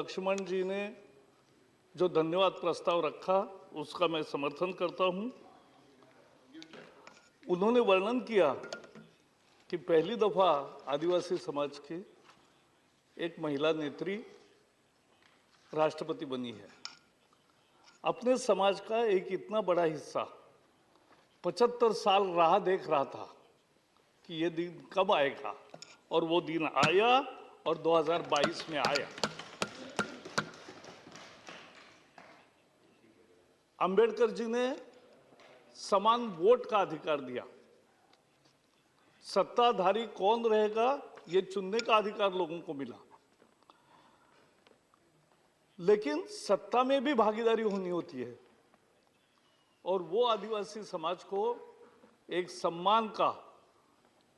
लक्ष्मण जी ने जो धन्यवाद प्रस्ताव रखा उसका मैं समर्थन करता हूं। उन्होंने वर्णन किया कि पहली दफा आदिवासी समाज की एक महिला नेत्री राष्ट्रपति बनी है। अपने समाज का एक इतना बड़ा हिस्सा 75 साल राह देख रहा था कि ये दिन कब आएगा, और वो दिन आया और 2022 में आया। अंबेडकर जी ने समान वोट का अधिकार दिया। सत्ताधारी कौन रहेगा ये चुनने का अधिकार लोगों को मिला, लेकिन सत्ता में भी भागीदारी होनी होती है। और वो आदिवासी समाज को एक सम्मान का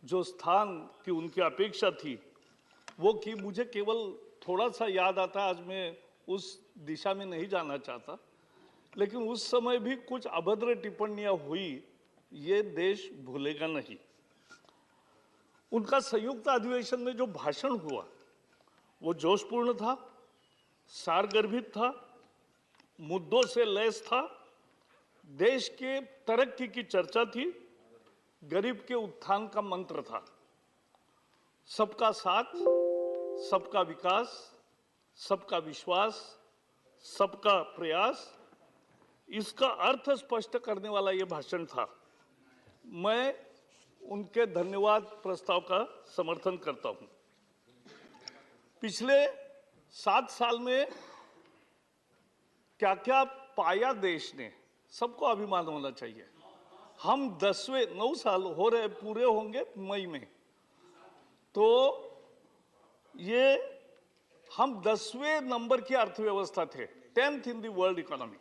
जो स्थान की उनकी अपेक्षा थी वो की। मुझे केवल थोड़ा सा याद आता, आज मैं उस दिशा में नहीं जाना चाहता, लेकिन उस समय भी कुछ अभद्र टिप्पणियां हुई, ये देश भूलेगा नहीं। उनका संयुक्त अधिवेशन में जो भाषण हुआ वो जोशपूर्ण था, सारगर्भित था, मुद्दों से लैस था, देश के तरक्की की चर्चा थी, गरीब के उत्थान का मंत्र था। सबका साथ, सबका विकास, सबका विश्वास, सबका प्रयास, इसका अर्थ स्पष्ट करने वाला यह भाषण था। मैं उनके धन्यवाद प्रस्ताव का समर्थन करता हूं। पिछले 7 साल में क्या क्या पाया देश ने, सबको अभिमान होना चाहिए। हम 9 साल हो रहे, पूरे होंगे मई में, तो ये हम 10वें नंबर की अर्थव्यवस्था थे, 10th in the world economy.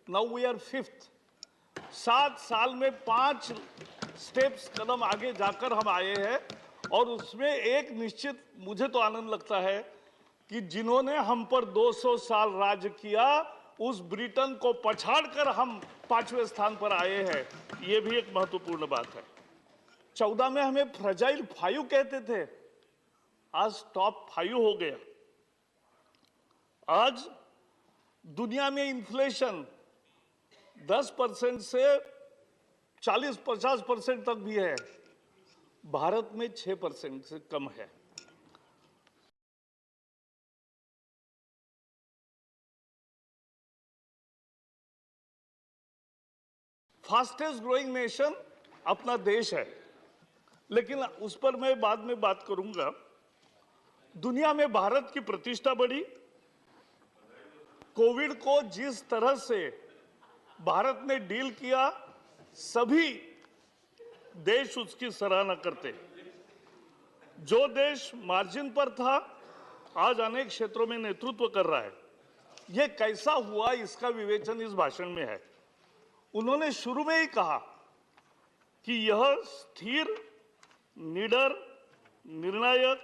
Now we are 5th। 7 साल में 5 स्टेप्स कदम आगे जाकर हम आए हैं। और उसमें एक निश्चित, मुझे तो आनंद लगता है कि जिन्होंने हम पर 200 साल राज किया, उस ब्रिटेन को पछाड़कर हम 5वें स्थान पर आए हैं। यह भी एक महत्वपूर्ण बात है। 14 में हमें फ्रजाइल 5 कहते थे, आज टॉप 5 हो गया। आज दुनिया में इन्फ्लेशन 10% से 40-50% तक भी है, भारत में 6% से कम है। फास्टेस्ट ग्रोइंग नेशन अपना देश है, लेकिन उस पर मैं बाद में बात करूंगा। दुनिया में भारत की प्रतिष्ठा बढ़ी। कोविड को जिस तरह से भारत ने डील किया, सभी देश उसकी सराहना करते। जो देश मार्जिन पर था, आज अनेक क्षेत्रों में नेतृत्व कर रहा है। यह कैसा हुआ, इसका विवेचन इस भाषण में है। उन्होंने शुरू में ही कहा कि यह स्थिर, निडर, निर्णायक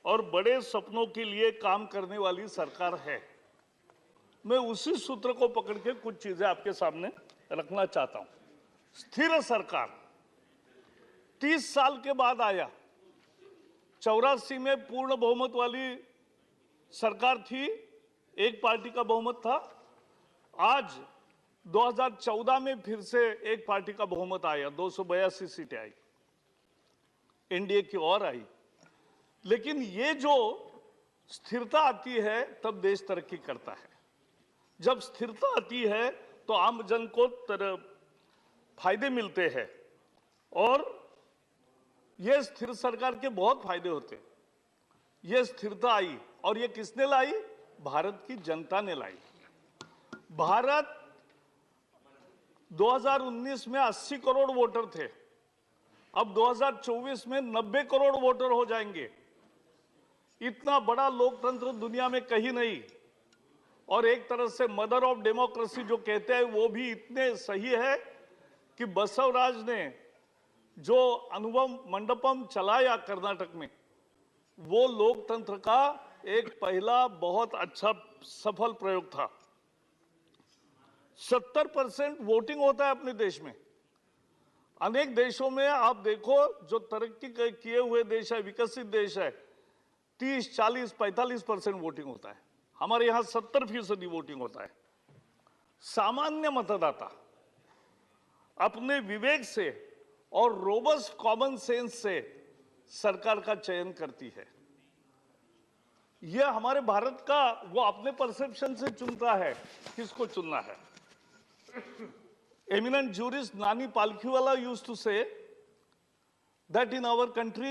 और बड़े सपनों के लिए काम करने वाली सरकार है। मैं उसी सूत्र को पकड़ के कुछ चीजें आपके सामने रखना चाहता हूं। स्थिर सरकार 30 साल के बाद आया। 84 में पूर्ण बहुमत वाली सरकार थी, एक पार्टी का बहुमत था। आज 2014 में फिर से एक पार्टी का बहुमत आया, 282 सीटें आई, एनडीए की और आई। लेकिन ये जो स्थिरता आती है तब देश तरक्की करता है। जब स्थिरता आती है तो आम जन को फायदे मिलते हैं, और ये स्थिर सरकार के बहुत फायदे होते हैं। ये स्थिरता आई, और ये किसने लाई? भारत की जनता ने लाई। भारत 2019 में 80 करोड़ वोटर थे, अब 2024 में 90 करोड़ वोटर हो जाएंगे। इतना बड़ा लोकतंत्र दुनिया में कहीं नहीं। और एक तरह से मदर ऑफ डेमोक्रेसी जो कहते हैं वो भी इतने सही है कि बसवराज ने जो अनुभव मंडपम चलाया कर्नाटक में, वो लोकतंत्र का एक पहला बहुत अच्छा सफल प्रयोग था। 70% वोटिंग होता है अपने देश में। अनेक देशों में आप देखो, जो तरक्की किए हुए देश है, विकसित देश है, 30, 40, 45% वोटिंग होता है। हमारे यहां 70% वोटिंग होता है। सामान्य मतदाता अपने विवेक से और रोबस्ट कॉमन सेंस से सरकार का चयन करती है। यह हमारे भारत का वो अपने परसेप्शन से चुनता है किसको चुनना है। एमिनेंट जूरिस्ट नानी पालखीवाला यूज्ड टू से that in our country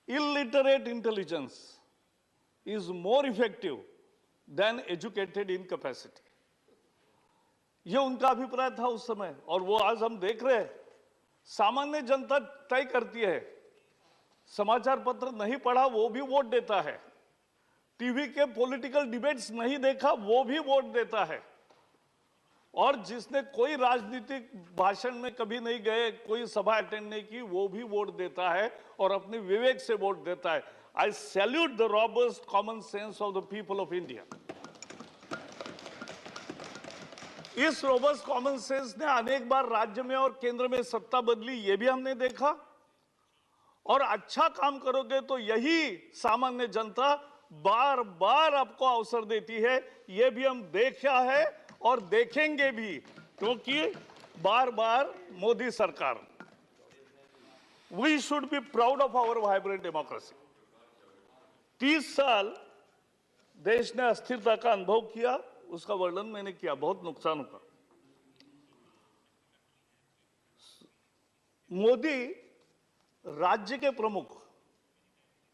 illiterate intelligence is more effective than educated incapacity। यह उनका अभिप्राय था उस समय, और वो आज हम देख रहे हैं। सामान्य जनता तय करती है, समाचार पत्र नहीं पढ़ा वो भी वोट देता है, टीवी के पॉलिटिकल डिबेट्स नहीं देखा वो भी वोट देता है, और जिसने कोई राजनीतिक भाषण में कभी नहीं गए, कोई सभा अटेंड नहीं की, वो भी वोट देता है और अपने विवेक से वोट देता है। आई salute the robust common sense of the people of India. इस रॉबस्ट कॉमन सेंस ने अनेक बार राज्य में और केंद्र में सत्ता बदली, ये भी हमने देखा। और अच्छा काम करोगे तो यही सामान्य जनता बार बार आपको अवसर देती है, ये भी हम देखा है और देखेंगे भी, क्योंकि बार बार मोदी सरकार। We should be proud of our vibrant democracy. 30 साल देश ने अस्थिरता का अनुभव किया, उसका वर्णन मैंने किया, बहुत नुकसान हुआ। मोदी राज्य के प्रमुख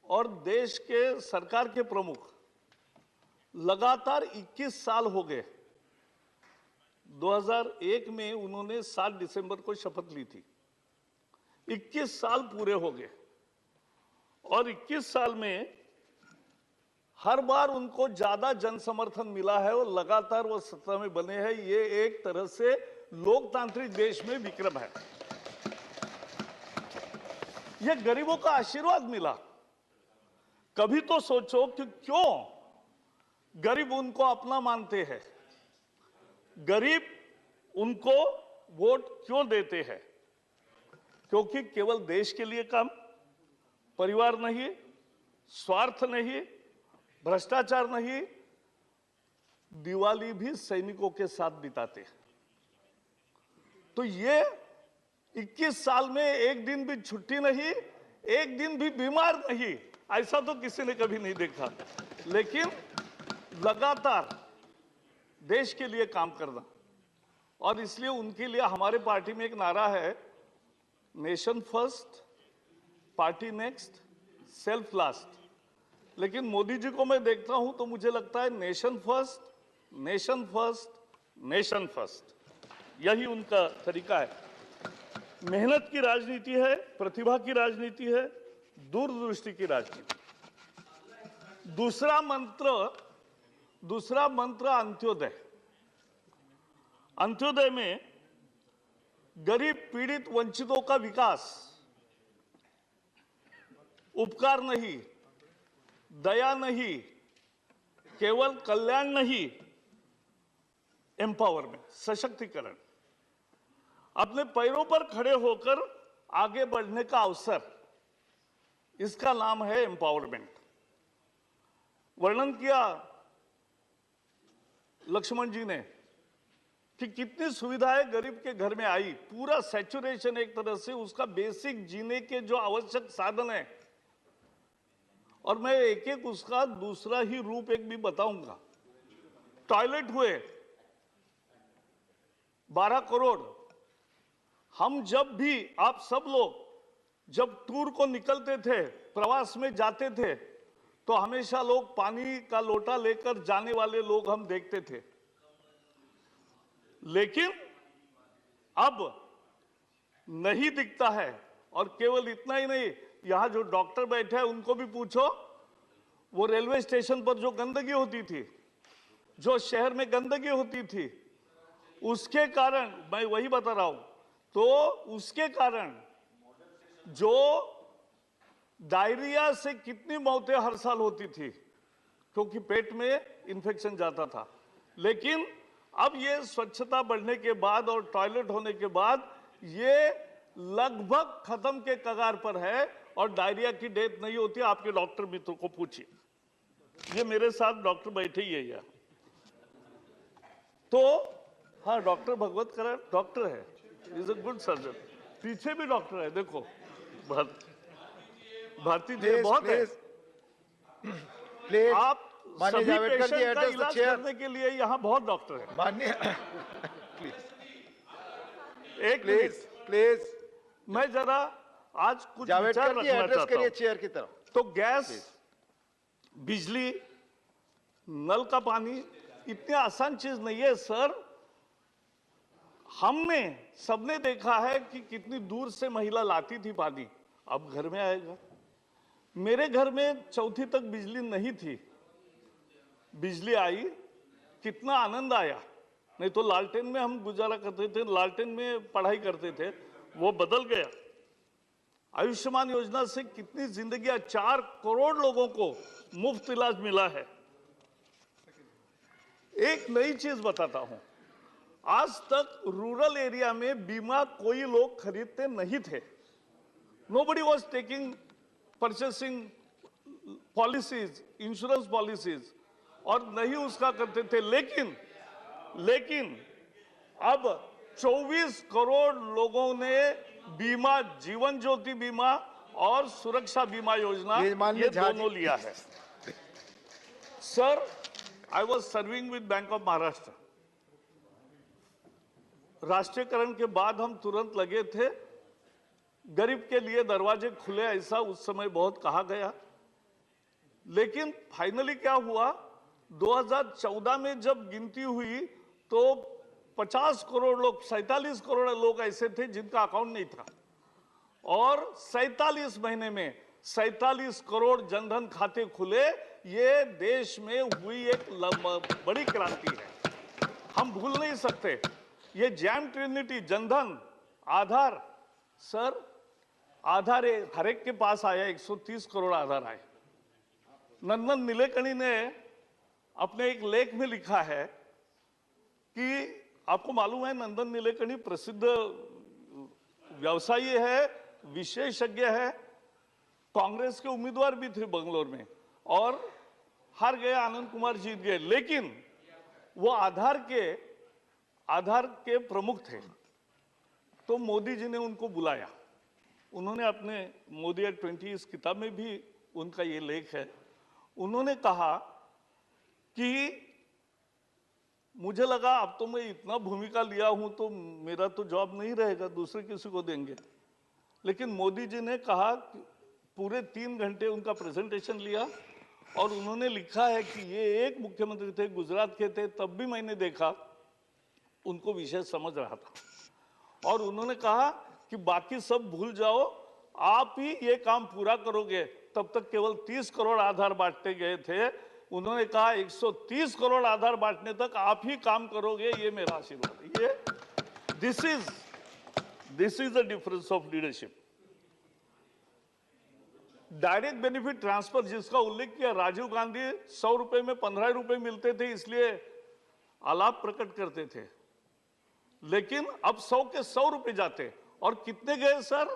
और देश के सरकार के प्रमुख लगातार 21 साल हो गए। 2001 में उन्होंने 7 दिसंबर को शपथ ली थी। 21 साल पूरे हो गए, और 21 साल में हर बार उनको ज्यादा जन समर्थन मिला है और लगातार वो सत्ता में बने हैं। ये एक तरह से लोकतांत्रिक देश में विक्रम है। ये गरीबों का आशीर्वाद मिला। कभी तो सोचो कि क्यों गरीब उनको अपना मानते हैं, गरीब उनको वोट क्यों देते हैं? क्योंकि केवल देश के लिए काम, परिवार नहीं, स्वार्थ नहीं, भ्रष्टाचार नहीं, दिवाली भी सैनिकों के साथ बिताते हैं। तो ये 21 साल में एक दिन भी छुट्टी नहीं, एक दिन भी बीमार नहीं, ऐसा तो किसी ने कभी नहीं देखा। लेकिन लगातार देश के लिए काम करना, और इसलिए उनके लिए हमारे पार्टी में एक नारा है, nation first, party next, self last. लेकिन मोदी जी को मैं देखता हूं तो मुझे लगता है nation first, nation first, nation first, यही उनका तरीका है। मेहनत की राजनीति है, प्रतिभा की राजनीति है, दूरदृष्टि की राजनीति। दूसरा मंत्र अंत्योदय। अंत्योदय में गरीब, पीड़ित, वंचितों का विकास, उपकार नहीं, दया नहीं, केवल कल्याण नहीं, एम्पावरमेंट, सशक्तिकरण, अपने पैरों पर खड़े होकर आगे बढ़ने का अवसर, इसका नाम है एम्पावरमेंट। वर्णन किया लक्ष्मण जी ने कि कितनी सुविधाएं गरीब के घर में आई, पूरा सैचुरेशन एक तरह से उसका बेसिक जीने के जो आवश्यक साधन है। और मैं एक एक उसका दूसरा ही रूप एक भी बताऊंगा। टॉयलेट हुए 12 करोड़। हम जब भी, आप सब लोग जब टूर को निकलते थे, प्रवास में जाते थे, तो हमेशा लोग पानी का लोटा लेकर जाने वाले लोग हम देखते थे। लेकिन अब नहीं दिखता है। और केवल इतना ही नहीं, यहां जो डॉक्टर बैठे हैं उनको भी पूछो, वो रेलवे स्टेशन पर जो गंदगी होती थी, जो शहर में गंदगी होती थी, उसके कारण, मैं वही बता रहा हूं, तो उसके कारण जो डायरिया से कितनी मौतें हर साल होती थी, क्योंकि पेट में इंफेक्शन जाता था। लेकिन अब ये स्वच्छता बढ़ने के बाद और टॉयलेट होने के बाद ये लगभग खत्म के कगार पर है, और डायरिया की डेथ नहीं होती। आपके डॉक्टर मित्रों को पूछिए। ये मेरे साथ डॉक्टर बैठे ही है यहाँ। तो हाँ, डॉक्टर भगवत करा डॉक्टर है, इज अ गुड सर्जन। पीछे भी डॉक्टर है, देखो भारती जी बहुत है। प्लीज आप माननीय सभी जावड़ेकर जी, पेशेंट का एड्रेस द इलाज चेयर। करने के लिए यहाँ बहुत डॉक्टर है। माननीय एक प्लीज मिनट, प्लीज मैं जरा आज कुछ विचार जावड़ेकर जी, रखना एड्रेस चाहता करिए हूँ। चेयर की तरफ। तो गैस, बिजली, नल का पानी इतनी आसान चीज नहीं है सर। हमने सबने देखा है कि कितनी दूर से महिला लाती थी पानी, अब घर में आएगा। मेरे घर में चौथी तक बिजली नहीं थी, बिजली आई, कितना आनंद आया। नहीं तो लालटेन में हम गुजारा करते थे, लालटेन में पढ़ाई करते थे, वो बदल गया। आयुष्मान योजना से कितनी जिंदगियां, 4 करोड़ लोगों को मुफ्त इलाज मिला है। एक नई चीज बताता हूं, आज तक रूरल एरिया में बीमा कोई लोग खरीदते नहीं थे। Nobody was taking purchasing policies, insurance policies, और नहीं उसका करते थे। लेकिन अब 24 करोड़ लोगों ने बीमा, जीवन ज्योति बीमा और सुरक्षा बीमा योजना, ये दोनों लिया है। Sir, I was serving with bank of Maharashtra. राष्ट्रीयकरण के बाद हम तुरंत लगे थे, गरीब के लिए दरवाजे खुले, ऐसा उस समय बहुत कहा गया। लेकिन फाइनली क्या हुआ, 2014 में जब गिनती हुई तो 50 करोड़ लोग, 47 करोड़ लोग ऐसे थे जिनका अकाउंट नहीं था, और 47 महीने में 47 करोड़ जनधन खाते खुले। ये देश में हुई एक बड़ी क्रांति है, हम भूल नहीं सकते। ये जैम ट्रिनिटी, जनधन, आधार, सर आधार हर एक के पास आया, 130 करोड़ आधार आए। नंदन नीलेकणी ने अपने एक लेख में लिखा है कि आपको मालूम है नंदन नीलेकणी प्रसिद्ध व्यवसायी है, विशेषज्ञ है, कांग्रेस के उम्मीदवार भी थे बंगलोर में, और हार गए, आनंद कुमार जीत गए। लेकिन वो आधार के प्रमुख थे। तो मोदी जी ने उनको बुलाया, उन्होंने अपने मोदी एट 20 इस किताब में भी उनका ये लेख है। उन्होंने कहा कि मुझे लगा अब तो मैं इतना भूमिका लिया हूं तो मेरा तो जॉब नहीं रहेगा, दूसरे किसी को देंगे। लेकिन मोदी जी ने कहा कि पूरे 3 घंटे उनका प्रेजेंटेशन लिया, और उन्होंने लिखा है कि ये एक मुख्यमंत्री थे, गुजरात के थे, तब भी मैंने देखा उनको विषय समझ रहा था। और उन्होंने कहा कि बाकी सब भूल जाओ, आप ही ये काम पूरा करोगे। तब तक केवल 30 करोड़ आधार बांटते गए थे। उन्होंने कहा 130 करोड़ आधार बांटने तक आप ही काम करोगे, ये मेरा आशीर्वाद है। ये this is the difference of leadership. Direct benefit transfer जिसका उल्लेख किया, राजीव गांधी 100 रुपए में 15 रुपए मिलते थे, इसलिए आलाप प्रकट करते थे। लेकिन अब 100 के 100 रुपए जाते, और कितने गए सर?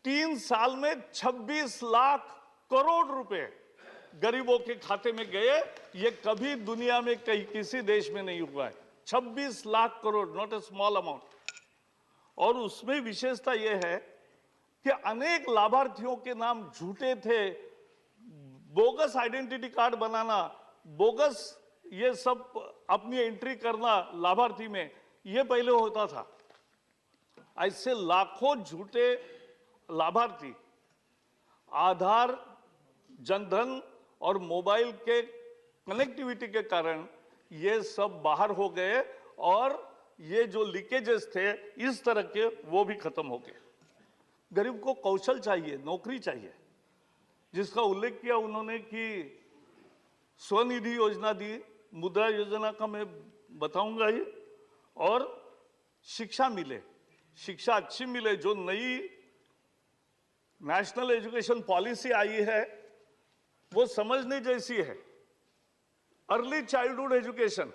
3 साल में 26 लाख करोड़ रुपए गरीबों के खाते में गए। ये कभी दुनिया में कहीं किसी देश में नहीं हुआ है। 26 lakh crore, not a small amount. और उसमें विशेषता यह है कि अनेक लाभार्थियों के नाम झूठे थे, बोगस आइडेंटिटी कार्ड बनाना, बोगस ये सब अपनी एंट्री करना लाभार्थी में, ये पहले होता था। ऐसे लाखों झूठे लाभार्थी आधार, जनधन और मोबाइल के कनेक्टिविटी के कारण ये सब बाहर हो गए, और ये जो लीकेजेस थे इस तरह के, वो भी खत्म हो गए। गरीब को कौशल चाहिए, नौकरी चाहिए, जिसका उल्लेख किया उन्होंने कि स्वनिधि योजना दी, मुद्रा योजना का मैं बताऊंगा ही, और शिक्षा मिले, शिक्षा अच्छी मिले। जो नई नेशनल एजुकेशन पॉलिसी आई है वो समझने जैसी है। अर्ली चाइल्डहुड एजुकेशन,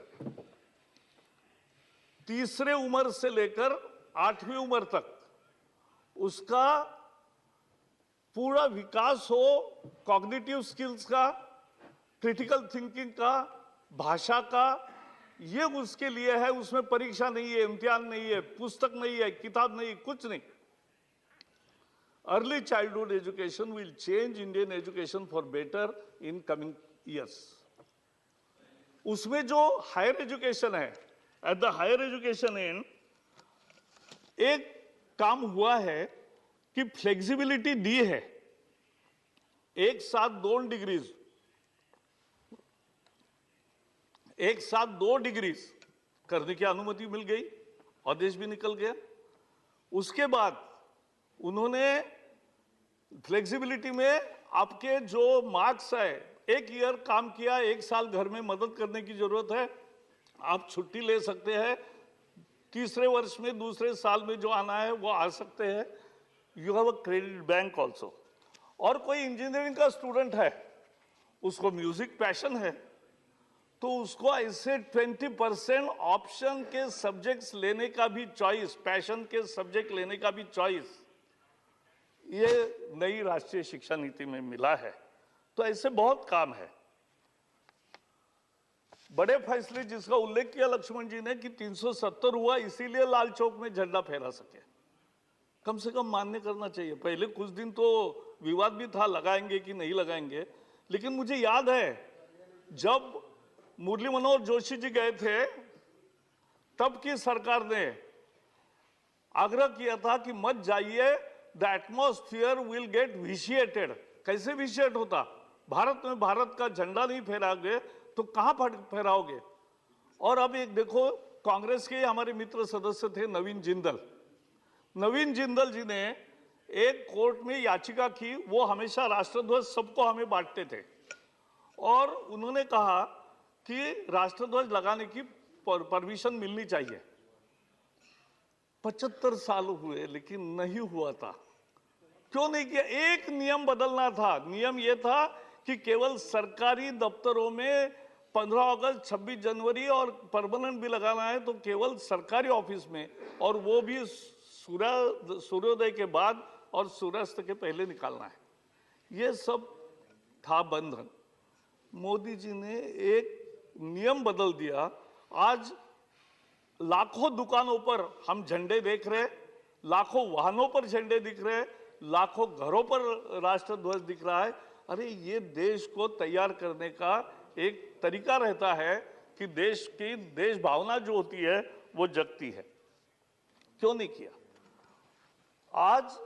तीसरे उम्र से लेकर 8वीं उम्र तक उसका पूरा विकास हो, कॉग्निटिव स्किल्स का, क्रिटिकल थिंकिंग का, भाषा का, ये उसके लिए है। उसमें परीक्षा नहीं है, इम्तिहान नहीं है, पुस्तक नहीं है, किताब नहीं, कुछ नहीं। Early childhood education will change Indian education for better in coming years. उसमें जो हायर एजुकेशन है, at the higher education and एक काम हुआ है कि फ्लेक्सिबिलिटी दी है। एक साथ 2 डिग्रीज करने की अनुमति मिल गई, आदेश भी निकल गया। उसके बाद उन्होंने फ्लेक्सिबिलिटी में आपके जो मार्क्स है, 1 ईयर काम किया, 1 साल घर में मदद करने की जरूरत है, आप छुट्टी ले सकते हैं, तीसरे वर्ष में दूसरे साल में जो आना है वो आ सकते हैं। You have a credit bank also. और कोई इंजीनियरिंग का स्टूडेंट है, उसको म्यूजिक पैशन है, तो उसको ऐसे 20% ऑप्शन के सब्जेक्ट्स लेने का भी चॉइस, पैशन के सब्जेक्ट लेने का भी चॉइस, ये नई राष्ट्रीय शिक्षा नीति में मिला है। तो ऐसे बहुत काम है। बड़े फैसले जिसका उल्लेख किया लक्ष्मण जी ने कि 370 हुआ, इसीलिए लाल चौक में झंडा फहरा सके, कम से कम मान्य करना चाहिए। पहले कुछ दिन तो विवाद भी था, लगाएंगे कि नहीं लगाएंगे, लेकिन मुझे याद है जब मुरली मनोहर जोशी जी गए थे, तब की सरकार ने आग्रह किया था कि मत जाइए, द एटमॉस्फियर विल गेट विशिएटेड। कैसे विशिएट होता? भारत में भारत का झंडा नहीं फहराओगे तो कहां फहराओगे? और अब एक देखो, कांग्रेस के हमारे मित्र सदस्य थे नवीन जिंदल। नवीन जिंदल जी ने एक कोर्ट में याचिका की, वो हमेशा राष्ट्रध्वज सबको हमें बांटते थे, और उन्होंने कहा कि राष्ट्रध्वज लगाने की परमिशन मिलनी चाहिए। 75 साल हुए लेकिन नहीं हुआ था। क्यों नहीं किया? एक नियम बदलना था। नियम यह था कि केवल सरकारी दफ्तरों में 15 अगस्त, 26 जनवरी और परमानेंट भी लगाना है तो केवल सरकारी ऑफिस में, और वो भी सूर्योदय के बाद और सूर्यास्त के पहले निकालना है। ये सब था बंधन। मोदी जी ने एक नियम बदल दिया। आज लाखों दुकानों पर हम झंडे देख रहे हैं, लाखों वाहनों पर झंडे दिख रहे हैं, लाखों घरों पर राष्ट्रध्वज दिख रहा है। अरे ये देश को तैयार करने का एक तरीका रहता है कि देश की देश भावना जो होती है वो जगती है। क्यों नहीं किया? आज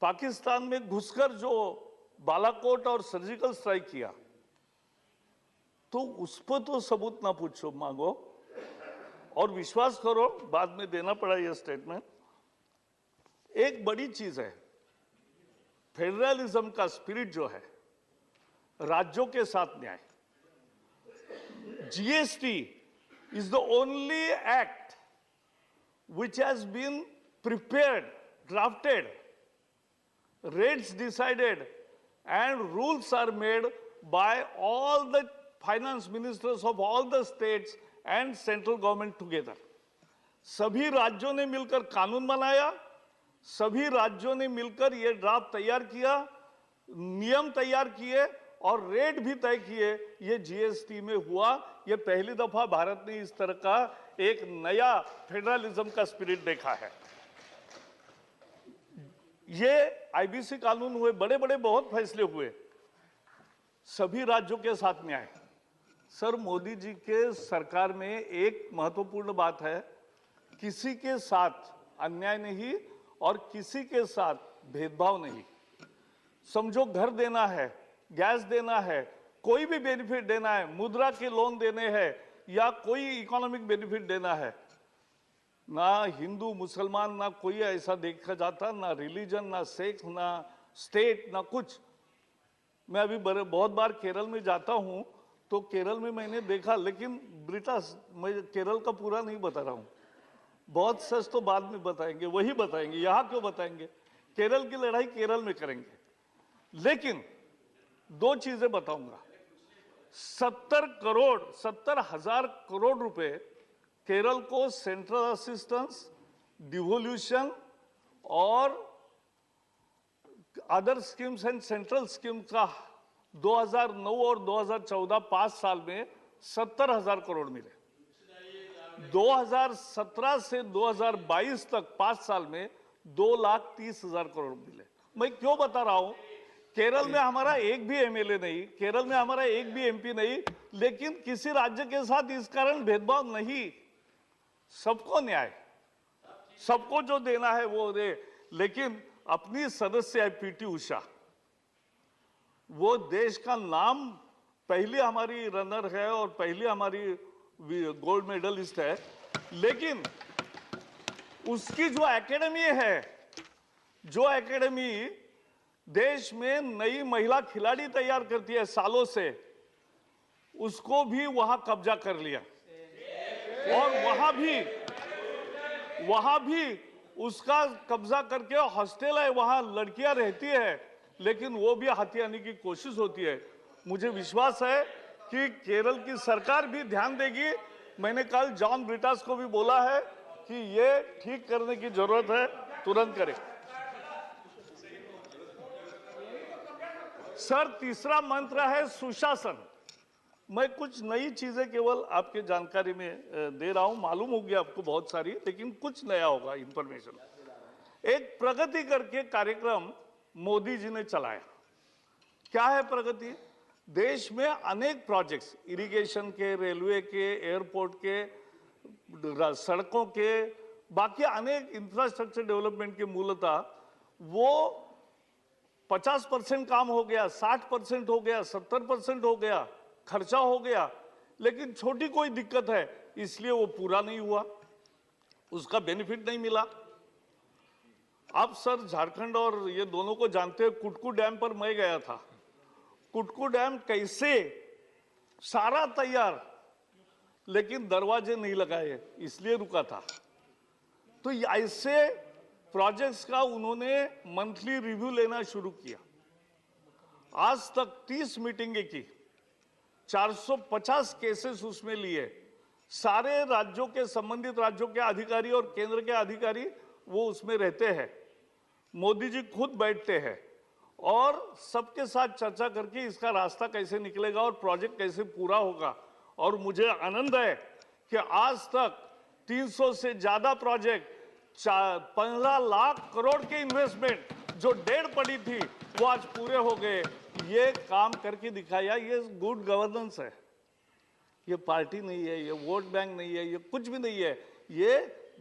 पाकिस्तान में घुसकर जो बालाकोट और सर्जिकल स्ट्राइक किया, तो उस पर तो सबूत ना पूछो, मांगो, और विश्वास करो बाद में देना पड़ा यह स्टेटमेंट। एक बड़ी चीज है, फेडरलिज्म का स्पिरिट जो है, राज्यों के साथ न्याय। GST is the only act which has been prepared, drafted, rates decided, and rules are made by all the finance ministers of all the states and central government together. सभी राज्यों ने मिलकर कानून बनाया, सभी राज्यों ने मिलकर यह ड्राफ्ट तैयार किया, नियम तैयार किए और रेट भी तय किए। ये जीएसटी में हुआ। ये पहली दफा भारत ने इस तरह का एक नया फेडरलिज्म का स्पिरिट देखा है। ये आईबीसी कानून हुए, बड़े बड़े बहुत फैसले हुए, सभी राज्यों के साथ न्याय। सर, मोदी जी के सरकार में एक महत्वपूर्ण बात है, किसी के साथ अन्याय नहीं और किसी के साथ भेदभाव नहीं। समझो घर देना है, गैस देना है, कोई भी बेनिफिट देना है, मुद्रा के लोन देने हैं या कोई इकोनॉमिक बेनिफिट देना है, ना हिंदू मुसलमान ना कोई ऐसा देखा जाता, ना रिलीजन, ना सेक्स, ना स्टेट, ना कुछ। मैं अभी बहुत बार केरल में जाता हूं तो केरल में मैंने देखा, लेकिन मैं केरल का पूरा नहीं बता रहा हूं, बहुत सच तो बाद में बताएंगे, वही बताएंगे, यहां क्यों बताएंगे? केरल की लड़ाई केरल में करेंगे। लेकिन 2 चीजें बताऊंगा। 70,000 करोड़ रुपए केरल को सेंट्रल असिस्टेंस, डिवोल्यूशन और other schemes and central schemes का 2009 और 2014 5 साल में 70,000 करोड़ मिले। 2017 से 2022 तक 5 साल में 2,30,000 करोड़ मिले। मैं क्यों बता रहा हूं? केरल में हमारा एक भी एमएलए नहीं, केरल में हमारा एक भी एमपी नहीं, लेकिन किसी राज्य के साथ इस कारण भेदभाव नहीं। सबको न्याय, सबको जो देना है वो दे। लेकिन अपनी सदस्य है पीटी उषा, वो देश का नाम, पहली हमारी रनर है और पहली हमारी गोल्ड मेडलिस्ट है, लेकिन उसकी जो एकेडमी है, जो एकेडमी देश में नई महिला खिलाड़ी तैयार करती है सालों से, उसको भी वहां कब्जा कर लिया। और वहां भी उसका कब्जा करके हॉस्टल है, वहां लड़कियां रहती है, लेकिन वो भी हथियाने की कोशिश होती है। मुझे विश्वास है कि केरल की सरकार भी ध्यान देगी। मैंने कल जॉन ब्रिटास को भी बोला है कि ये ठीक करने की जरूरत है, तुरंत करें। सर, तीसरा मंत्र है सुशासन। मैं कुछ नई चीजें केवल आपके जानकारी में दे रहा हूं, मालूम होगी आपको बहुत सारी, लेकिन कुछ नया होगा इंफॉर्मेशन। एक प्रगति करके कार्यक्रम मोदी जी ने चलाया। क्या है प्रगति? देश में अनेक प्रोजेक्ट्स, इरिगेशन के, रेलवे के, एयरपोर्ट के, सड़कों के, बाकी अनेक इंफ्रास्ट्रक्चर डेवलपमेंट के मूलतः वो 50% काम हो गया, 60% हो गया, 70% हो गया, खर्चा हो गया, लेकिन छोटी कोई दिक्कत है इसलिए वो पूरा नहीं हुआ, उसका बेनिफिट नहीं मिला। आप सर झारखंड और ये दोनों को जानते हैं, कुटकू डैम पर मैं गया था। कुटकू डैम कैसे सारा तैयार, लेकिन दरवाजे नहीं लगाए इसलिए रुका था। तो ऐसे प्रोजेक्ट्स का उन्होंने मंथली रिव्यू लेना शुरू किया। आज तक 30 मीटिंगें की, 450 केसेस उसमें लिए। सारे राज्यों के, संबंधित राज्यों के अधिकारी और केंद्र के अधिकारी वो उसमें रहते हैं। मोदी जी खुद बैठते हैं और सबके साथ चर्चा करके इसका रास्ता कैसे निकलेगा और प्रोजेक्ट कैसे पूरा होगा। और मुझे आनंद है कि आज तक 300 से ज्यादा प्रोजेक्ट, 15 लाख करोड़ के इन्वेस्टमेंट जो डेढ़ पड़ी थी वो आज पूरे हो गए। ये काम करके दिखाया, ये गुड गवर्नेंस है। ये पार्टी नहीं है, ये वोट बैंक नहीं है, ये कुछ भी नहीं है, ये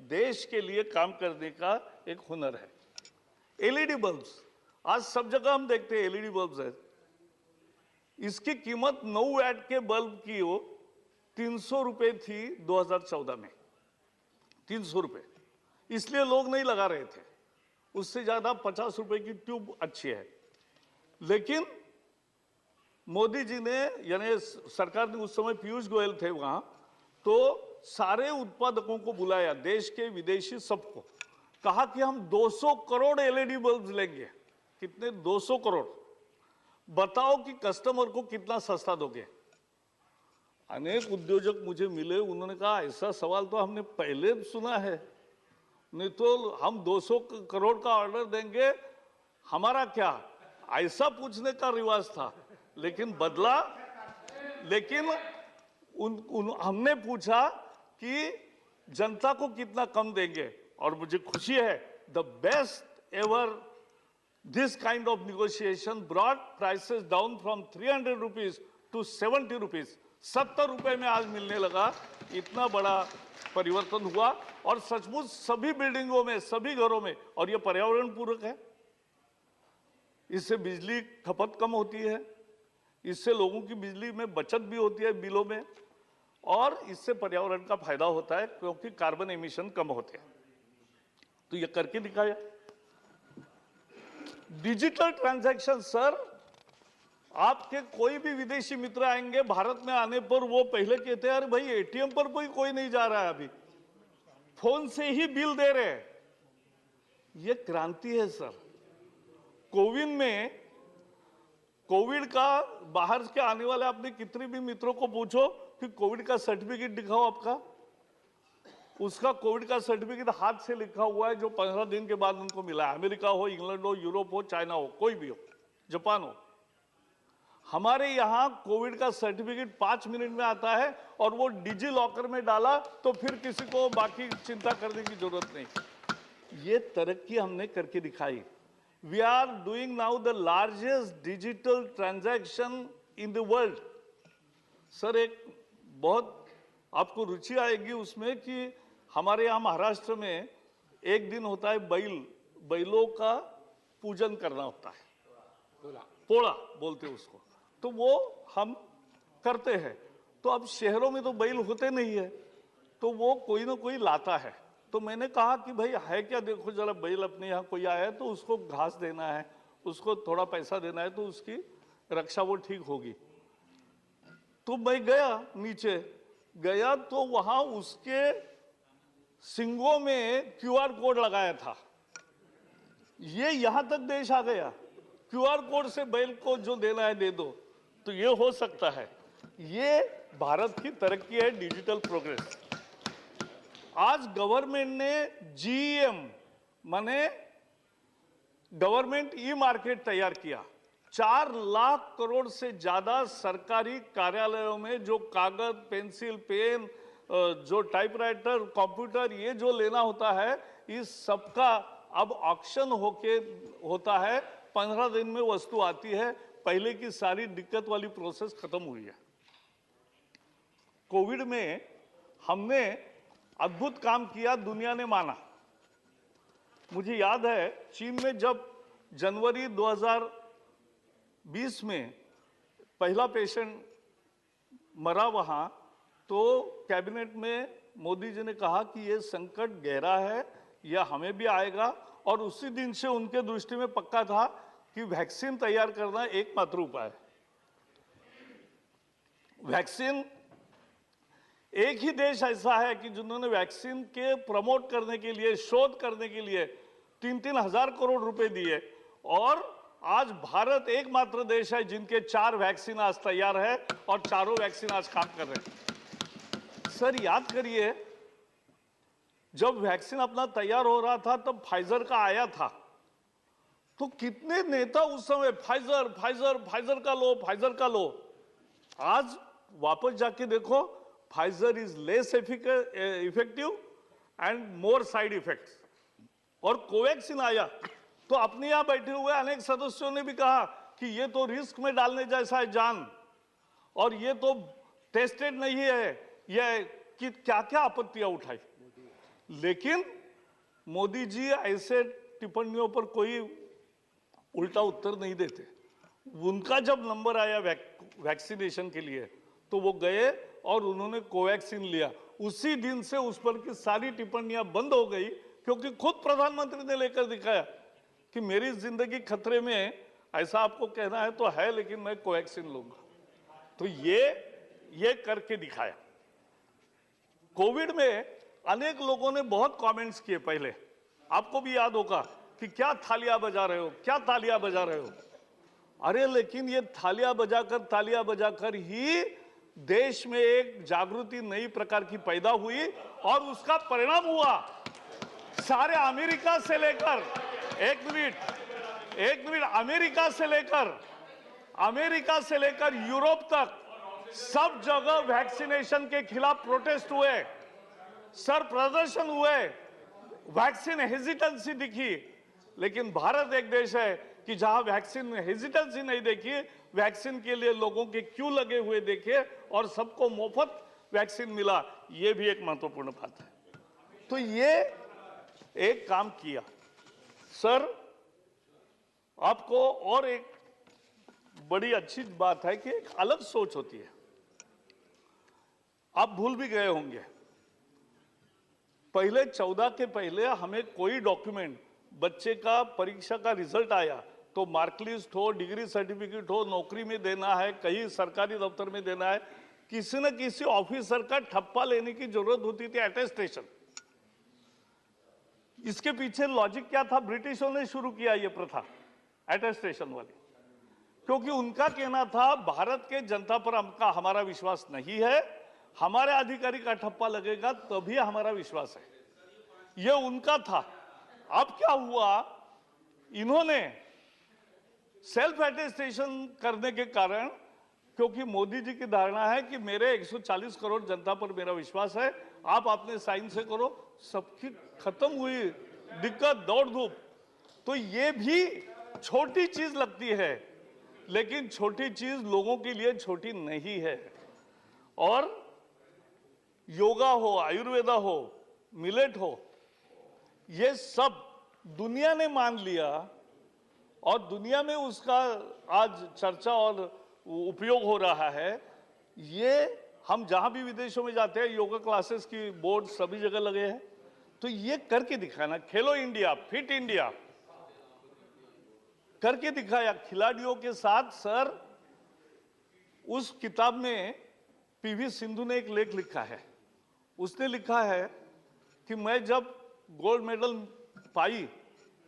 देश के लिए काम करने का एक हुनर है। एलईडी बल्ब्स, आज सब जगह हम देखते हैं एलईडी बल्ब्स है। इसकी कीमत 9 वैट के बल्ब की हो 300 रुपए थी 2014 में, 300 रुपए, इसलिए लोग नहीं लगा रहे थे। उससे ज्यादा 50 रुपए की ट्यूब अच्छी है। लेकिन मोदी जी ने, यानी सरकार ने, उस समय पीयूष गोयल थे वहां, तो सारे उत्पादकों को बुलाया, देश के विदेशी सबको, कहा कि हम 200 करोड़ एलईडी बल्ब लेंगे। कितने? 200 करोड़। बताओ कि कस्टमर को कितना सस्ता दोगे? अनेक उद्योजक मुझे मिले, उन्होंने कहा ऐसा सवाल तो हमने पहले सुना है, नहीं तो हम 200 करोड़ का ऑर्डर देंगे, हमारा क्या? ऐसा पूछने का रिवाज था। लेकिन बदला, लेकिन हमने पूछा कि जनता को कितना कम देंगे। और मुझे खुशी है, the best ever this kind of negotiation brought prices down from 300 rupees to 70 rupees. 70 रुपए में आज मिलने लगा। इतना बड़ा परिवर्तन हुआ और सचमुच सभी बिल्डिंगों में, सभी घरों में। और यह पर्यावरण पूरक है, इससे बिजली खपत कम होती है, इससे लोगों की बिजली में बचत भी होती है बिलों में, और इससे पर्यावरण का फायदा होता है क्योंकि कार्बन एमिशन कम होते हैं। तो ये करके दिखाया। डिजिटल ट्रांजैक्शन, सर, आपके कोई भी विदेशी मित्र आएंगे भारत में, आने पर वो पहले कहते हैं अरे भाई एटीएम पर कोई नहीं जा रहा है, अभी फोन से ही बिल दे रहे हैं। ये क्रांति है सर। कोविन में, कोविड का बाहर के आने वाले अपने कितने भी मित्रों को पूछो कि कोविड का सर्टिफिकेट दिखाओ आपका, उसका कोविड का सर्टिफिकेट हाथ से लिखा हुआ है जो 15 दिन के बाद उनको मिला है। अमेरिका हो, इंग्लैंड हो, यूरोप हो, चाइना हो, कोई भी हो, जापान हो। हमारे यहाँ कोविड का सर्टिफिकेट 5 मिनट में आता है और वो डिजी लॉकर में डाला तो फिर किसी को बाकी चिंता करने की जरूरत नहीं। ये तरक्की हमने करके दिखाई। We are doing now the largest digital transaction in the world. Sir, एक बहुत आपको रुचि आएगी उसमें कि हमारे यहाँ महाराष्ट्र में एक दिन होता है बैलों का पूजन करना होता है, पोड़ा बोलते हैं उसको, तो वो हम करते हैं। तो अब शहरों में तो बैल होते नहीं है, तो वो कोई ना कोई लाता है। तो मैंने कहा कि भाई है क्या, देखो जरा बैल अपने यहाँ कोई आया है तो उसको घास देना है, उसको थोड़ा पैसा देना है, तो उसकी रक्षा वो ठीक होगी। तो मैं गया, नीचे गया तो वहां उसके सिंगों में क्यूआर कोड लगाया था। ये यहां तक देश आ गया, क्यूआर कोड से बैल को जो देना है दे दो। तो ये हो सकता है, ये भारत की तरक्की है, डिजिटल प्रोग्रेस। आज गवर्नमेंट ने जीईएम माने गवर्नमेंट ई मार्केट तैयार किया। 4 लाख करोड़ से ज्यादा सरकारी कार्यालयों में जो कागज, पेंसिल, पेन, जो टाइपराइटर, कंप्यूटर, ये जो लेना होता है, इस सबका अब ऑक्शन होता है। 15 दिन में वस्तु आती है। पहले की सारी दिक्कत वाली प्रोसेस खत्म हुई है। कोविड में हमने अद्भुत काम किया, दुनिया ने माना। मुझे याद है चीन में जब जनवरी 2020 में पहला पेशेंट मरा वहां, तो कैबिनेट में मोदी जी ने कहा कि यह संकट गहरा है, यह हमें भी आएगा। और उसी दिन से उनके दृष्टि में पक्का था कि वैक्सीन तैयार करना एकमात्र उपाय है। वैक्सीन, एक ही देश ऐसा है कि जिन्होंने वैक्सीन के प्रमोट करने के लिए, शोध करने के लिए 3-3 हजार करोड़ रुपए दिए। और आज भारत एकमात्र देश है जिनके 4 वैक्सीन आज तैयार है और चारों वैक्सीन आज काम कर रहे हैं। सर, याद करिए, जब वैक्सीन अपना तैयार हो रहा था तब फाइजर का आया था, तो कितने नेता उस समय फाइजर फाइजर फाइजर का लो, फाइजर का लो। आज वापस जाके देखो, Pfizer is less effective and more side effects. और कोवैक्सीन आया तो अपने यहां बैठे हुए अनेक सदस्यों ने भी कहा कि ये तो रिस्क में डालने जैसा है जान, और ये तो टेस्टेड नहीं है, ये कि क्या क्या आपत्तियां उठाई। लेकिन मोदी जी ऐसे टिप्पणियों पर कोई उल्टा उत्तर नहीं देते। उनका जब नंबर आया वैक्सीनेशन के लिए, तो वो गए और उन्होंने कोवैक्सीन लिया। उसी दिन से उस पर की सारी टिप्पणियां बंद हो गई, क्योंकि खुद प्रधानमंत्री ने लेकर दिखाया कि मेरी जिंदगी खतरे में है, ऐसा आपको कहना है तो है, लेकिन मैं कोवैक्सीन लूंगा। तो ये करके दिखाया। कोविड में अनेक लोगों ने बहुत कमेंट्स किए पहले, आपको भी याद होगा कि क्या थालियां बजा रहे हो, क्या तालियां बजा रहे हो। अरे लेकिन ये तालियां बजाकर ही देश में एक जागृति नई प्रकार की पैदा हुई, और उसका परिणाम हुआ सारे अमेरिका से लेकर, एक मिनट, अमेरिका से लेकर यूरोप तक सब जगह वैक्सीनेशन के खिलाफ प्रोटेस्ट हुए, सर प्रदर्शन हुए, वैक्सीन हेजिटेंसी दिखी। लेकिन भारत एक देश है कि जहां वैक्सीन में हेजिटेंसी नहीं देखी, वैक्सीन के लिए लोगों के क्यू लगे हुए देखे और सबको मुफ्त वैक्सीन मिला। यह भी एक महत्वपूर्ण बात है। तो ये एक काम किया। सर, आपको और एक बड़ी अच्छी बात है कि एक अलग सोच होती है। आप भूल भी गए होंगे, पहले 14 के पहले हमें कोई डॉक्यूमेंट, बच्चे का परीक्षा का रिजल्ट आया तो मार्कलिस्ट हो, डिग्री सर्टिफिकेट हो, नौकरी में देना है, कहीं सरकारी दफ्तर में देना है, किसी न किसी ऑफिसर का ठप्पा लेने की जरूरत होती थी, अटेस्टेशन। इसके पीछे लॉजिक क्या था? ब्रिटिशों ने शुरू किया ये प्रथा अटेस्टेशन वाली, क्योंकि उनका कहना था भारत के जनता पर हमारा विश्वास नहीं है, हमारे अधिकारी का ठप्पा लगेगा तभी हमारा विश्वास है। ये उनका था। अब क्या हुआ, इन्होंने सेल्फ अटेस्टेशन करने के कारण, क्योंकि मोदी जी की धारणा है कि मेरे 140 करोड़ जनता पर मेरा विश्वास है, आप अपने साइन से करो, सबकी खत्म हुई दिक्कत दौड़ धूप। तो ये भी छोटी चीज लगती है, लेकिन छोटी चीज लोगों के लिए छोटी नहीं है। और योगा हो, आयुर्वेदा हो, मिलेट हो, ये सब दुनिया ने मान लिया और दुनिया में उसका आज चर्चा और उपयोग हो रहा है। ये हम जहां भी विदेशों में जाते हैं, योगा क्लासेस की बोर्ड सभी जगह लगे हैं। तो ये करके दिखाना, खेलो इंडिया, फिट इंडिया करके दिखाया खिलाड़ियों के साथ। सर, उस किताब में पीवी सिंधु ने एक लेख लिखा है। उसने लिखा है कि मैं जब गोल्ड मेडल पाई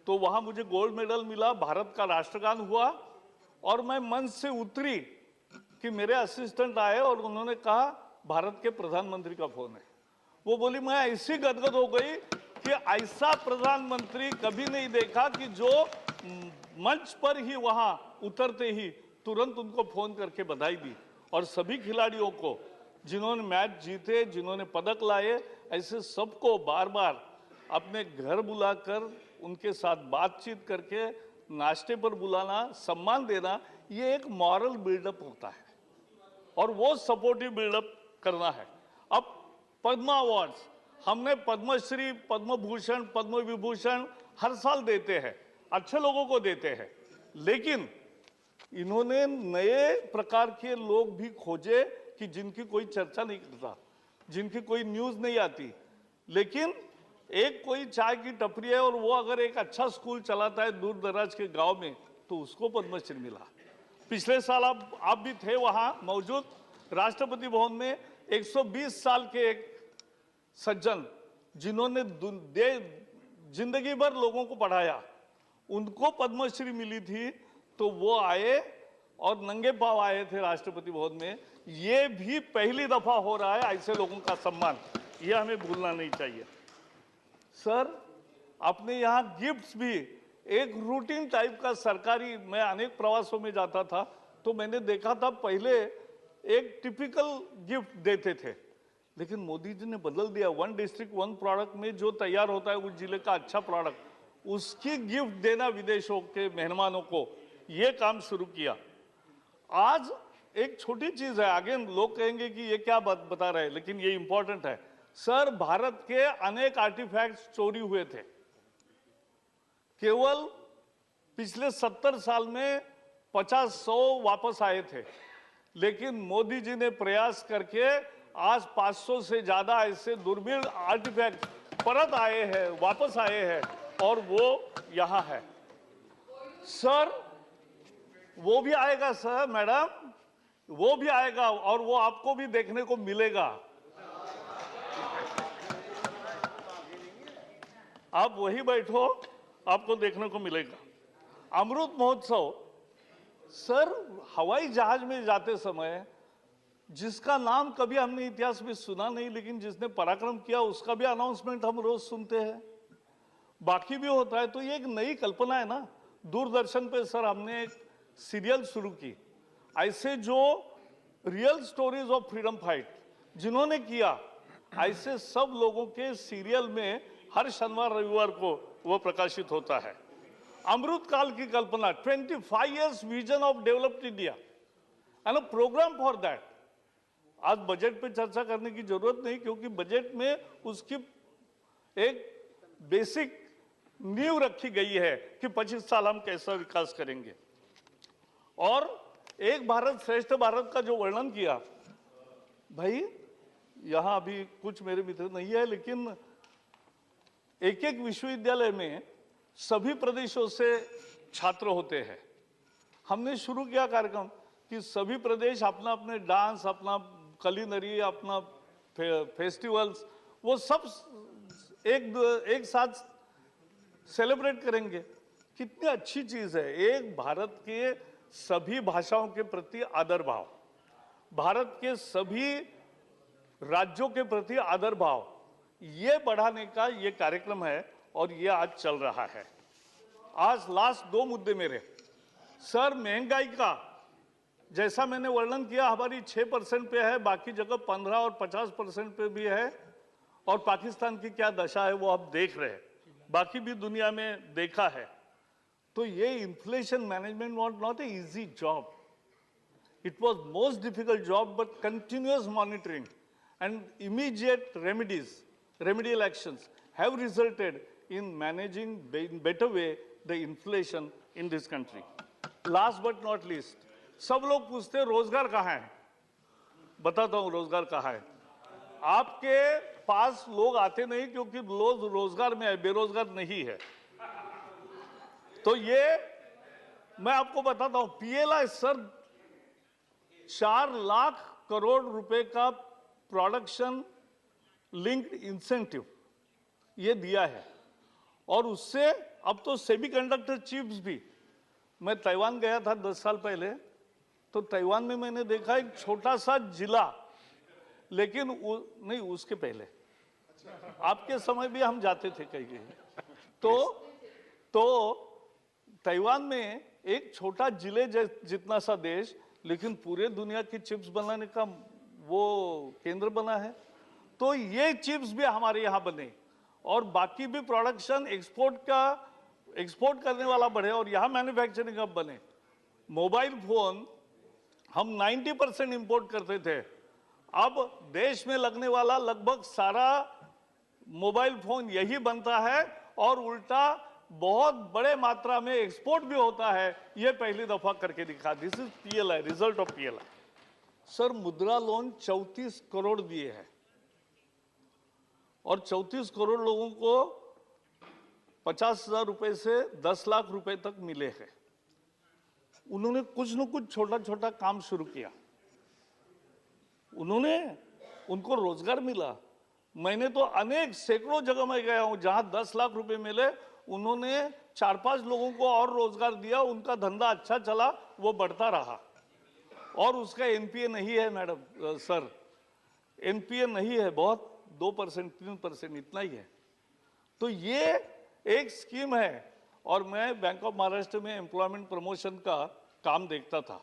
तो वहां मुझे गोल्ड मेडल मिला, भारत का राष्ट्रगान हुआ और मैं मंच से उतरी कि मेरे असिस्टेंट आए और उन्होंने कहा भारत के प्रधानमंत्री का फोन है। वो बोली, मैं ऐसी गदगद हो गई कि ऐसा प्रधानमंत्री कभी नहीं देखा कि जो मंच पर ही वहां उतरते ही तुरंत उनको फोन करके बधाई दी। और सभी खिलाड़ियों को जिन्होंने मैच जीते, जिन्होंने पदक लाए, ऐसे सबको बार बार अपने घर बुलाकर उनके साथ बातचीत करके नाश्ते पर बुलाना, सम्मान देना, ये एक मॉरल बिल्डअप होता है और वो सपोर्टिव बिल्डअप करना है। अब पद्मा अवार्ड्स हमने पद्मश्री, पद्म भूषण, पद्म विभूषण हर साल देते हैं, अच्छे लोगों को देते हैं, लेकिन इन्होंने नए प्रकार के लोग भी खोजे कि जिनकी कोई चर्चा नहीं करता, जिनकी कोई न्यूज नहीं आती, लेकिन एक कोई चाय की टपरी है और वो अगर एक अच्छा स्कूल चलाता है दूर दराज के गांव में, तो उसको पद्मश्री मिला। पिछले साल आप भी थे वहां मौजूद, राष्ट्रपति भवन में 120 साल के एक सज्जन जिन्होंने जिंदगी भर लोगों को पढ़ाया, उनको पद्मश्री मिली थी। तो वो आए और नंगे पांव आए थे राष्ट्रपति भवन में। ये भी पहली दफा हो रहा है ऐसे लोगों का सम्मान, ये हमें भूलना नहीं चाहिए। सर, अपने यहाँ गिफ्ट्स भी एक रूटीन टाइप का सरकारी, मैं अनेक प्रवासों में जाता था तो मैंने देखा था पहले एक टिपिकल गिफ्ट देते थे, लेकिन मोदी जी ने बदल दिया। 1 डिस्ट्रिक्ट 1 प्रोडक्ट में जो तैयार होता है उस जिले का अच्छा प्रोडक्ट, उसकी गिफ्ट देना विदेशों के मेहमानों को, ये काम शुरू किया। आज एक छोटी चीज है, आगे लोग कहेंगे कि ये क्या बात बता रहे हैं, लेकिन ये इंपॉर्टेंट है। सर, भारत के अनेक आर्टिफैक्ट्स चोरी हुए थे, केवल पिछले 70 साल में 50-100 वापस आए थे, लेकिन मोदी जी ने प्रयास करके आज 500 से ज्यादा ऐसे दुर्मिल आर्टिफैक्ट परत आए हैं, वापस आए हैं और वो यहां है। सर, वो भी आएगा सर, मैडम, वो भी आएगा और वो आपको भी देखने को मिलेगा। आप वही बैठो, आपको देखने को मिलेगा। अमृत महोत्सव, सर, हवाई जहाज में जाते समय जिसका नाम कभी हमने इतिहास में सुना नहीं, लेकिन जिसने पराक्रम किया उसका भी अनाउंसमेंट हम रोज सुनते हैं, बाकी भी होता है। तो ये एक नई कल्पना है ना। दूरदर्शन पे सर हमने एक सीरियल शुरू की, ऐसे जो real stories of freedom fight जिन्होंने किया, ऐसे सब लोगों के सीरियल में हर शनिवार रविवार को वो प्रकाशित होता है। अमृत काल की कल्पना, 25 years vision of developed India and a programme for that. आज बजट पे चर्चा करने की जरूरत नहीं, क्योंकि बजट में उसकी एक बेसिक नींव रखी गई है कि 25 साल हम कैसा विकास करेंगे। और एक भारत श्रेष्ठ भारत का जो वर्णन किया, भाई यहां अभी कुछ मेरे मित्र नहीं है, लेकिन एक एक विश्वविद्यालय में सभी प्रदेशों से छात्र होते हैं। हमने शुरू किया कार्यक्रम कि सभी प्रदेश अपना अपने डांस, अपना कलिनरी, अपना फेस्टिवल्स, वो सब एक साथ सेलिब्रेट करेंगे। कितनी अच्छी चीज है। एक भारत के सभी भाषाओं के प्रति आदर भाव, भारत के सभी राज्यों के प्रति आदर भाव, ये बढ़ाने का ये कार्यक्रम है और ये आज चल रहा है। आज लास्ट 2 मुद्दे मेरे, सर महंगाई का जैसा मैंने वर्णन किया, हमारी 6% पे है, बाकी जगह 15 और 50% पे भी है। और पाकिस्तान की क्या दशा है वो आप देख रहे हैं, बाकी भी दुनिया में देखा है। तो ये inflation management was not a easy job, it was most difficult job, but continuous monitoring and immediate remedial actions have resulted in managing in better way the inflation in this country. Last but not least, सब लोग पूछते हैं रोजगार कहाँ है, बताता हूं रोजगार कहाँ है। आपके पास लोग आते नहीं क्योंकि लोग रोजगार में है, बेरोजगार नहीं है। तो ये मैं आपको बताता हूं, PLI सर 4 लाख करोड़ रुपए का प्रोडक्शन लिंक्ड इंसेंटिव ये दिया है। और उससे अब तो सेमीकंडक्टर चिप्स भी, मैं ताइवान गया था 10 साल पहले, तो ताइवान में मैंने देखा एक छोटा सा जिला, लेकिन नहीं उसके पहले आपके समय भी हम जाते थे कहीं कहीं, तो ताइवान में एक छोटा जिले जितना सा देश, लेकिन पूरे दुनिया की चिप्स बनाने का वो केंद्र बना है। तो ये चिप्स भी हमारे यहाँ बने और बाकी भी प्रोडक्शन एक्सपोर्ट करने वाला बढ़े और यहाँ मैन्युफैक्चरिंग अब बने। मोबाइल फोन हम 90% इंपोर्ट करते थे, अब देश में लगने वाला लगभग सारा मोबाइल फोन यही बनता है और उल्टा बहुत बड़े मात्रा में एक्सपोर्ट भी होता है। ये पहली दफा करके दिखा। This is PLI, result of PLI। Sir मुद्रा लोन 34 करोड़ दिए हैं और 34 करोड़ लोगों को 50,000 रुपए से 10 लाख रुपए तक मिले हैं। उन्होंने कुछ न कुछ छोटा छोटा काम शुरू किया, उनको रोजगार मिला। मैंने तो अनेक सैकड़ों जगह में गया हूं जहां 10 लाख रुपए मिले, उन्होंने 4-5 लोगों को और रोजगार दिया, उनका धंधा अच्छा चला, वो बढ़ता रहा। और उसका NPA नहीं है मैडम सर, NPA नहीं है, बहुत 2% 3% इतना ही है। तो ये एक स्कीम है। और मैं बैंक ऑफ महाराष्ट्र में एम्प्लॉयमेंट प्रमोशन का काम देखता था,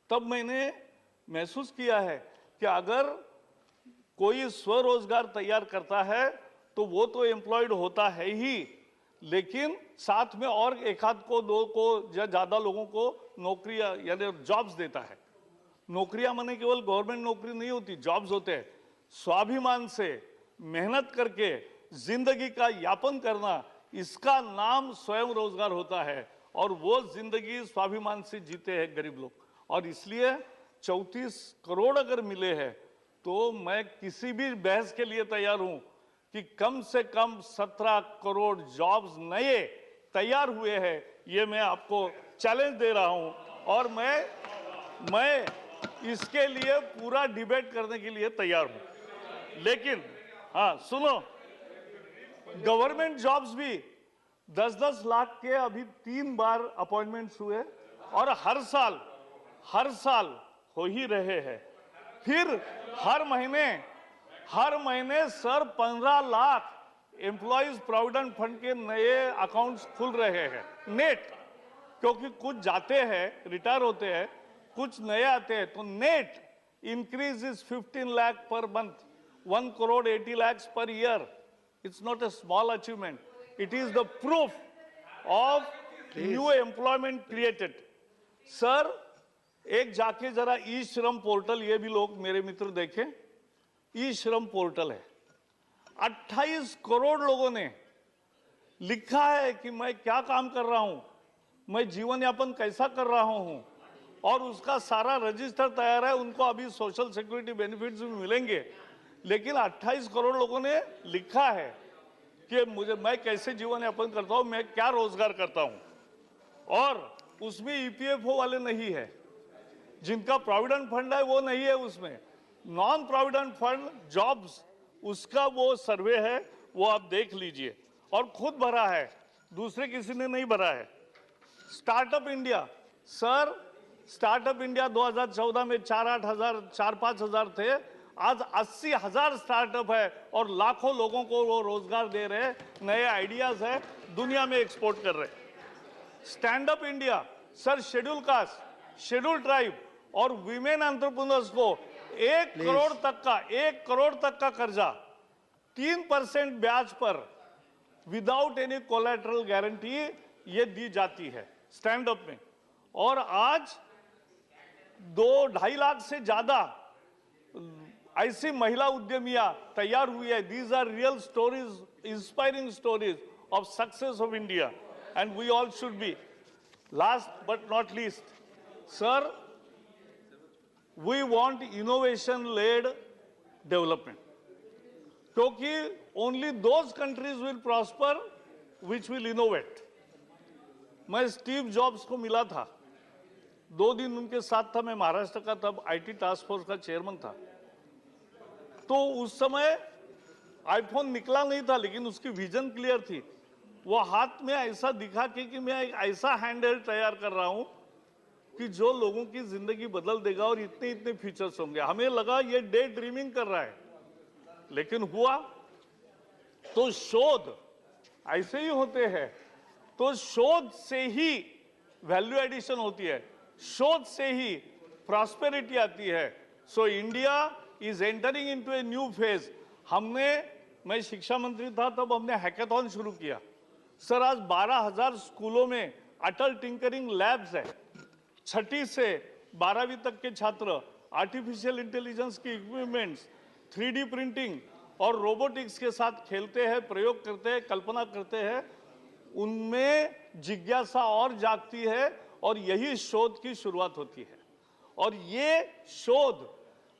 तब मैंने महसूस किया है कि अगर कोई स्वरोजगार तैयार करता है तो वो तो एम्प्लॉयड होता है ही, लेकिन साथ में और एक आध को, दो को या ज्यादा लोगों को नौकरियां यानी जॉब्स देता है। नौकरियां माने केवल गवर्नमेंट नौकरी नहीं होती, जॉब्स होते हैं। स्वाभिमान से मेहनत करके जिंदगी का यापन करना, इसका नाम स्वयं रोजगार होता है और वो जिंदगी स्वाभिमान से जीते हैं गरीब लोग। और इसलिए 34 करोड़ अगर मिले हैं तो मैं किसी भी बहस के लिए तैयार हूं कि कम से कम 17 करोड़ जॉब्स नए तैयार हुए हैं। ये मैं आपको चैलेंज दे रहा हूं और मैं इसके लिए पूरा डिबेट करने के लिए तैयार हूं। लेकिन हाँ सुनो, गवर्नमेंट जॉब्स भी 10-10 लाख के अभी 3 बार अपॉइंटमेंट्स हुए और हर साल हो ही रहे हैं। फिर हर महीने sir 15 lakh employees provident fund के नए अकाउंट्स खुल रहे हैं नेट, क्योंकि कुछ जाते हैं रिटायर होते हैं, कुछ नए आते हैं। तो net increase is 15 lakh per month, 1 crore 80 lakhs per year. It's not a small achievement. It is the proof of new employment created. Sir एक जाके जरा ई श्रम पोर्टल, ये भी लोग मेरे मित्र देखें, ई श्रम पोर्टल है। 28 करोड़ लोगों ने लिखा है कि मैं क्या काम कर रहा हूं, मैं जीवन यापन कैसा कर रहा हूं, और उसका सारा रजिस्टर तैयार है। उनको अभी सोशल सिक्योरिटी बेनिफिट्स भी मिलेंगे, लेकिन 28 करोड़ लोगों ने लिखा है कि मैं कैसे जीवन यापन करता हूं, मैं क्या रोजगार करता हूं। और उसमें EPFO वाले नहीं है, जिनका प्रोविडेंट फंड है वो नहीं है उसमें। नॉन प्रोविडेंट फंड जॉब्स, उसका वो सर्वे है, वो आप देख लीजिए। और खुद भरा है, दूसरे किसी ने नहीं भरा है। Startup India sir, startup India 2014 में 4-5 हजार थे, आज 80,000 स्टार्टअप है और लाखों लोगों को वो रोजगार दे रहे हैं, नए आइडियाज है, दुनिया में एक्सपोर्ट कर रहे हैं। Stand up India sir schedule caste, schedule tribe और विमेन एंटरप्रेन्योर्स को 1 करोड़ तक का कर्जा 3% ब्याज पर विदाउट एनी कोलैटरल गारंटी ये दी जाती है स्टैंड अप में। और आज 2-2.5 लाख से ज्यादा ऐसी महिला उद्यमियां तैयार हुई है। These are real stories, inspiring stories of success of India and we all should be. Last but not least, sir, we want innovation led development, क्योंकि only those countries will prosper which will innovate. मैं Steve Jobs को मिला था, 2 दिन उनके साथ था। मैं महाराष्ट्र का तब आईटी टास्क फोर्स का चेयरमैन था। तो उस समय आईफोन निकला नहीं था, लेकिन उसकी विजन क्लियर थी। वो हाथ में ऐसा दिखा कि मैं एक ऐसा हैंडहेल्ड तैयार कर रहा हूं कि जो लोगों की जिंदगी बदल देगा और इतने इतने फीचर्स होंगे। हमें लगा ये डे ड्रीमिंग कर रहा है, लेकिन हुआ तो शोध ऐसे ही होते हैं। तो शोध से ही वैल्यू एडिशन होती है, शोध से ही प्रॉस्पेरिटी आती है। So India is entering into a new phase. मैं शिक्षा मंत्री था तब हमने हैकाथॉन शुरू किया। सर, आज 12,000 स्कूलों में अटल टिंकरिंग लैब्स है। 6ठी से 12वीं तक के छात्र आर्टिफिशियल इंटेलिजेंस की इक्विपमेंट्स, 3D प्रिंटिंग और रोबोटिक्स के साथ खेलते हैं, प्रयोग करते हैं, कल्पना करते हैं। उनमें जिज्ञासा और जागती है और यही शोध की शुरुआत होती है। और ये शोध,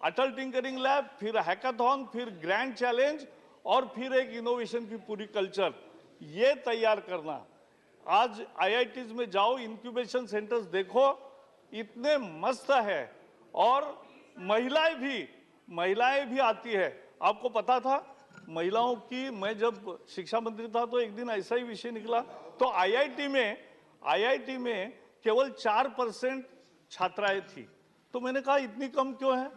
अटल टिंकरिंग लैब, फिर हैकाथॉन, फिर ग्रैंड चैलेंज और फिर एक इनोवेशन की पूरी कल्चर, ये तैयार करना। आज आईआईटीज में जाओ, इंक्यूबेशन सेंटर्स देखो, इतने मस्त है। और महिलाएं भी आती है। आपको पता था महिलाओं की, मैं जब शिक्षा मंत्री था तो एक दिन ऐसा ही विषय निकला, तो आईआईटी में केवल 4% छात्राएं थी। तो मैंने कहा इतनी कम क्यों है?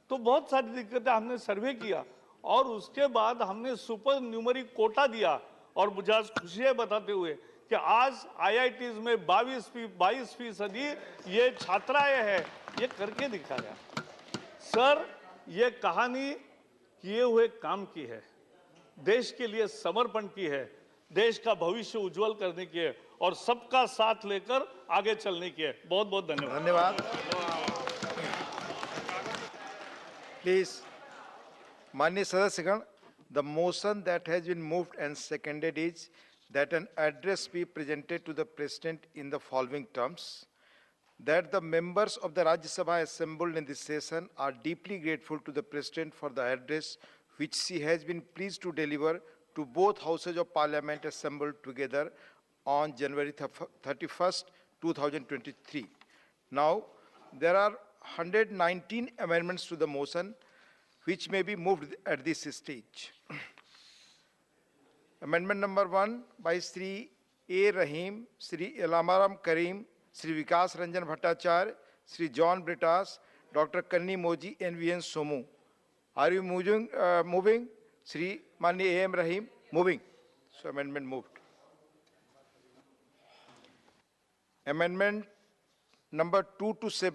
तो बहुत सारी दिक्कतें, हमने सर्वे किया और उसके बाद हमने सुपर न्यूमरिक कोटा दिया। और मुझे आज खुशी है बताते हुए कि आज आईआईटीज में 22% ये छात्राएं हैं। ये करके दिखाया। सर, ये कहानी किए हुए काम की है, देश के लिए समर्पण की है, देश का भविष्य उज्जवल करने की है और सबका साथ लेकर आगे चलने की है। बहुत बहुत धन्यवाद। धन्यवाद। प्लीज, माननीय सदस्यगण, the motion that has been moved and seconded is that an address be presented to the President in the following terms: that the members of the Rajya Sabha assembled in this session are deeply grateful to the President for the address which she has been pleased to deliver to both houses of Parliament assembled together on January 31st, 2023. Now, there are 119 amendments to the motion which may be moved at this stage. Amendment number 1 by Sri A. Rahim, Sri Elamaram Karim, Sri Vikas Ranjan Bhattacharya, Sri John Britas, Dr. Kanni Moji, and V.N. Somu. Are you moving? Sri Mani A.M. Rahim, moving. So amendment moved. Amendment number 2 to 7.